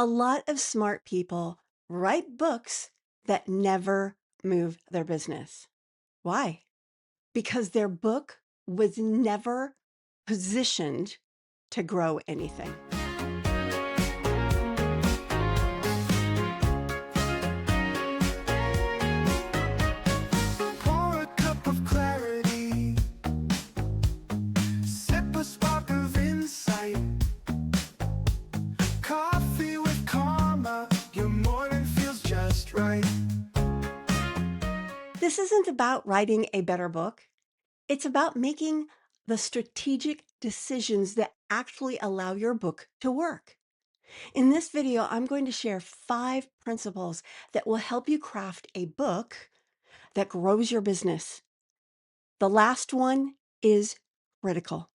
A lot of smart people write books that never move their business. Why? Because their book was never positioned to grow anything. Pour a cup of clarity, sip a spark of insight. Coffee with Karma, your morning feels just right. This isn't about writing a better book. It's about making the strategic decisions that actually allow your book to work. In this video, I'm going to share 5 principles that will help you craft a book that grows your business. The last one is critical.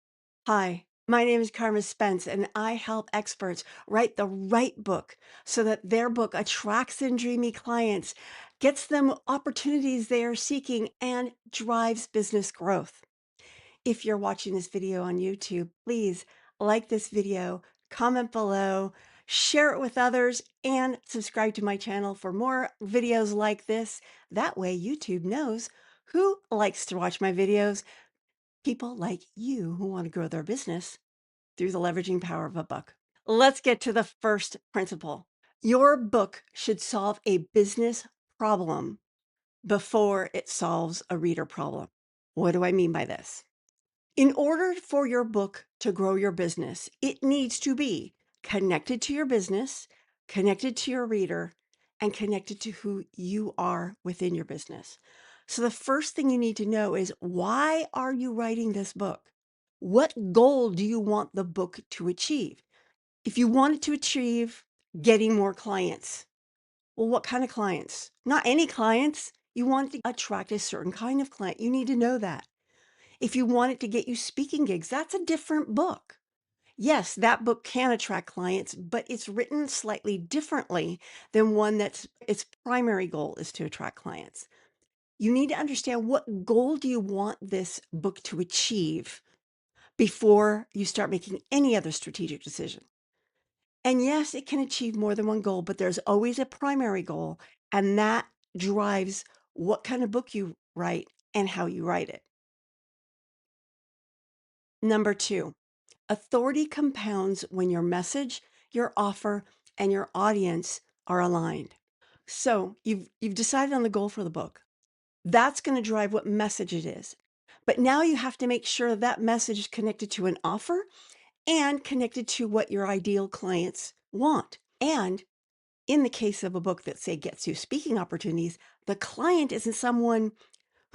Hi, my name is Carma Spence, and I help experts write the right book so that their book attracts and dreamy clients, gets them opportunities they are seeking, and drives business growth. If you're watching this video on YouTube, please like this video, comment below, share it with others, and subscribe to my channel for more videos like this. That way YouTube knows who likes to watch my videos. People like you who want to grow their business through the leveraging power of a book. Let's get to the first principle. Your book should solve a business problem before it solves a reader problem. What do I mean by this? In order for your book to grow your business, it needs to be connected to your business, connected to your reader, and connected to who you are within your business. So the first thing you need to know is, why are you writing this book? What goal do you want the book to achieve? If you want it to achieve getting more clients, well, what kind of clients? Not any clients. You want it to attract a certain kind of client. You need to know that. If you want it to get you speaking gigs, that's a different book. Yes, that book can attract clients, but it's written slightly differently than one that's its primary goal is to attract clients. You need to understand, what goal do you want this book to achieve before you start making any other strategic decision. And yes, it can achieve more than one goal, but there's always a primary goal, and that drives what kind of book you write and how you write it. Number 2, authority compounds when your message, your offer, and your audience are aligned. So you've decided on the goal for the book. That's going to drive what message it is. But now you have to make sure that message is connected to an offer and connected to what your ideal clients want. And in the case of a book that, say, gets you speaking opportunities, the client isn't someone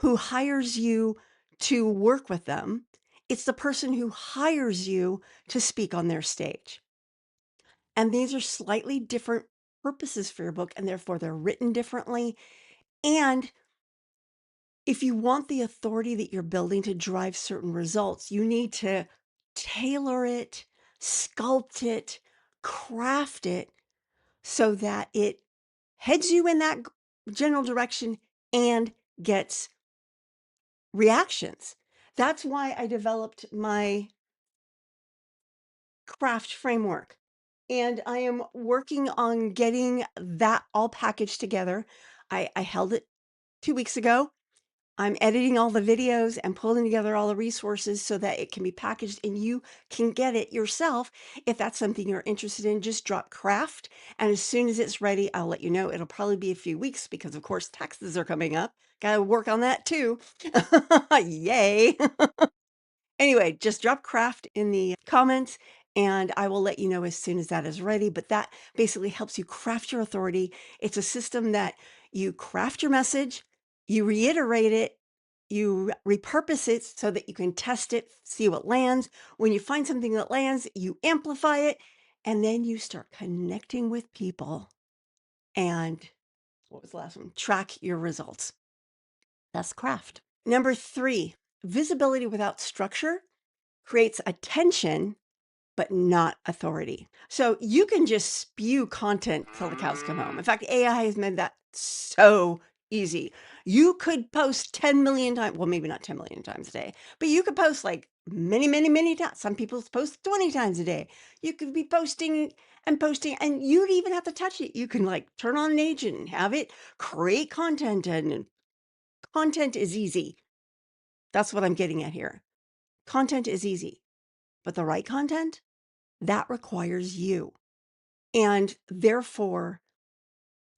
who hires you to work with them. It's the person who hires you to speak on their stage. And these are slightly different purposes for your book, and therefore they're written differently. And if you want the authority that you're building to drive certain results, you need to tailor it, sculpt it, craft it so that it heads you in that general direction and gets reactions. That's why I developed my craft framework. And I am working on getting that all packaged together. I held it 2 weeks ago. I'm editing all the videos and pulling together all the resources so that it can be packaged and you can get it yourself. If that's something you're interested in, just drop craft. And as soon as it's ready, I'll let you know. It'll probably be a few weeks because, of course, taxes are coming up. Got to work on that too. Yay. Anyway, just drop craft in the comments and I will let you know as soon as that is ready. But that basically helps you craft your authority. It's a system that you craft your message, you reiterate it, you repurpose it so that you can test it, see what lands. When you find something that lands, you amplify it, and then you start connecting with people. And what was the last one? Track your results. That's craft. Number 3, visibility without structure creates attention, but not authority. So you can just spew content till the cows come home. In fact, AI has made that so easy. You could post 10 million times, well, maybe not 10 million times a day, but you could post like many, many, many times. Some people post 20 times a day. You could be posting and posting, and you don't even have to touch it. You can like turn on an agent and have it create content, and content is easy. That's what I'm getting at here. Content is easy, but the right content, that requires you. And therefore,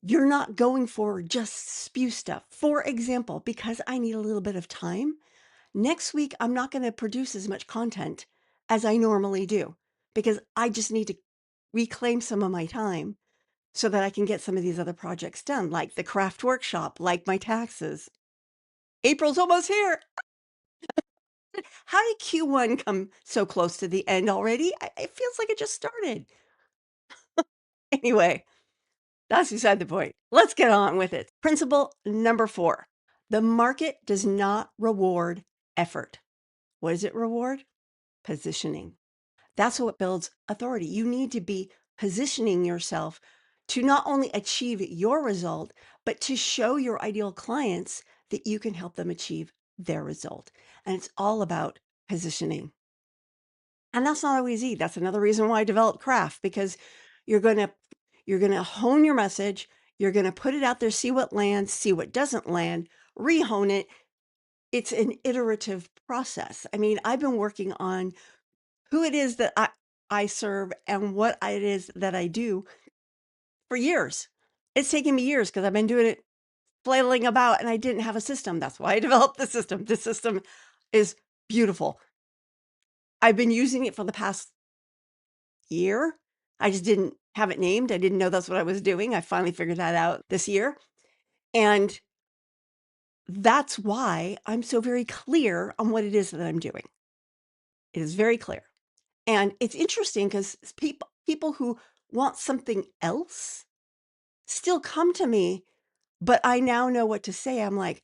you're not going for just spew stuff. For example, because I need a little bit of time, next week I'm not going to produce as much content as I normally do because I just need to reclaim some of my time so that I can get some of these other projects done, like the craft workshop, like my taxes. April's almost here. How did Q1 come so close to the end already? It feels like it just started. Anyway, that's beside the point. Let's get on with it. Principle number 4. The market does not reward effort. What does it reward? Positioning. That's what builds authority. You need to be positioning yourself to not only achieve your result, but to show your ideal clients that you can help them achieve their result. And it's all about positioning. And that's not always easy. That's another reason why I developed craft, because you're going to hone your message, you're going to put it out there, see what lands, see what doesn't land, rehone it. It's an iterative process. I mean, I've been working on who it is that I serve and what it is that I do for years. It's taken me years because I've been doing it flailing about and I didn't have a system. That's why I developed the system. The system is beautiful. I've been using it for the past year. I just didn't have it named. I didn't know that's what I was doing. I finally figured that out this year. And that's why I'm so very clear on what it is that I'm doing. It is very clear. And it's interesting because people who want something else still come to me, but I now know what to say. I'm like,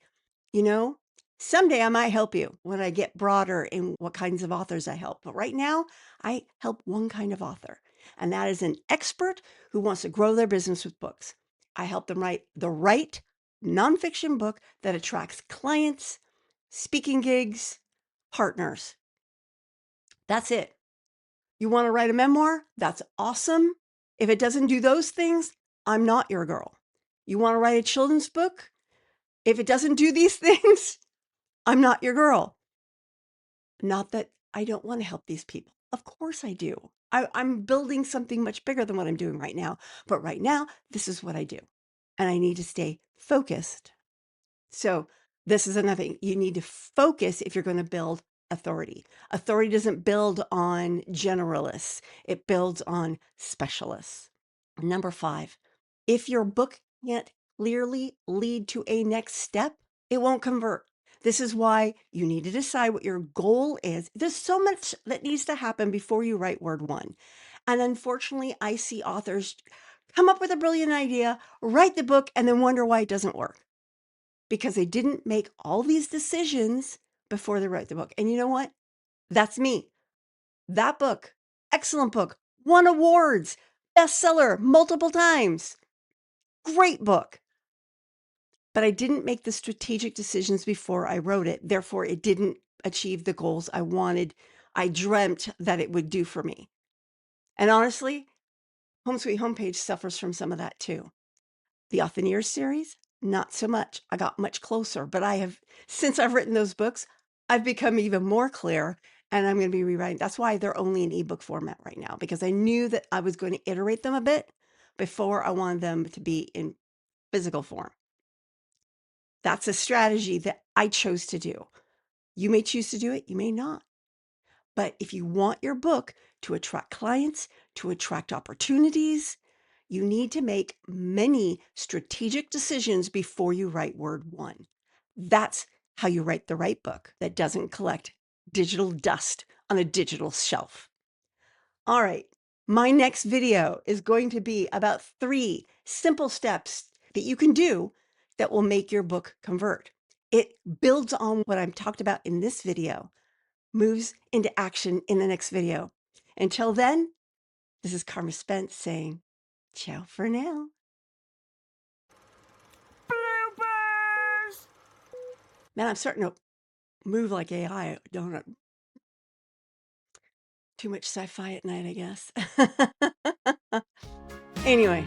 you know, someday I might help you when I get broader in what kinds of authors I help. But right now, I help one kind of author, and that is an expert who wants to grow their business with books. I help them write the right nonfiction book that attracts clients, speaking gigs, partners. That's it. You want to write a memoir? That's awesome. If it doesn't do those things, I'm not your girl. You want to write a children's book? If it doesn't do these things, I'm not your girl. Not that I don't want to help these people. Of course I do. I'm building something much bigger than what I'm doing right now. But right now, this is what I do. And I need to stay focused. So this is another thing. You need to focus if you're going to build authority. Authority doesn't build on generalists. It builds on specialists. Number 5, if your book can't clearly lead to a next step, it won't convert. This is why you need to decide what your goal is. There's so much that needs to happen before you write word 1. And unfortunately, I see authors come up with a brilliant idea, write the book, and then wonder why it doesn't work because they didn't make all these decisions before they wrote the book. And you know what? That's me. That book, excellent book, won awards, bestseller multiple times. Great book. But I didn't make the strategic decisions before I wrote it. Therefore, it didn't achieve the goals I wanted, I dreamt that it would do for me. And honestly, Home Sweet Homepage suffers from some of that too. The Authorneers series, not so much. I got much closer, but since I've written those books, I've become even more clear and I'm going to be rewriting. That's why they're only in ebook format right now, because I knew that I was going to iterate them a bit before I wanted them to be in physical form. That's a strategy that I chose to do. You may choose to do it, you may not. But if you want your book to attract clients, to attract opportunities, you need to make many strategic decisions before you write word 1. That's how you write the right book that doesn't collect digital dust on a digital shelf. All right, my next video is going to be about 3 simple steps that you can do that will make your book convert. It builds on what I've talked about in this video, moves into action in the next video. Until then, this is Carma Spence saying, ciao for now. Bloopers! Man, I'm starting to move like AI, don't I? too much sci-fi at night, I guess. Anyway,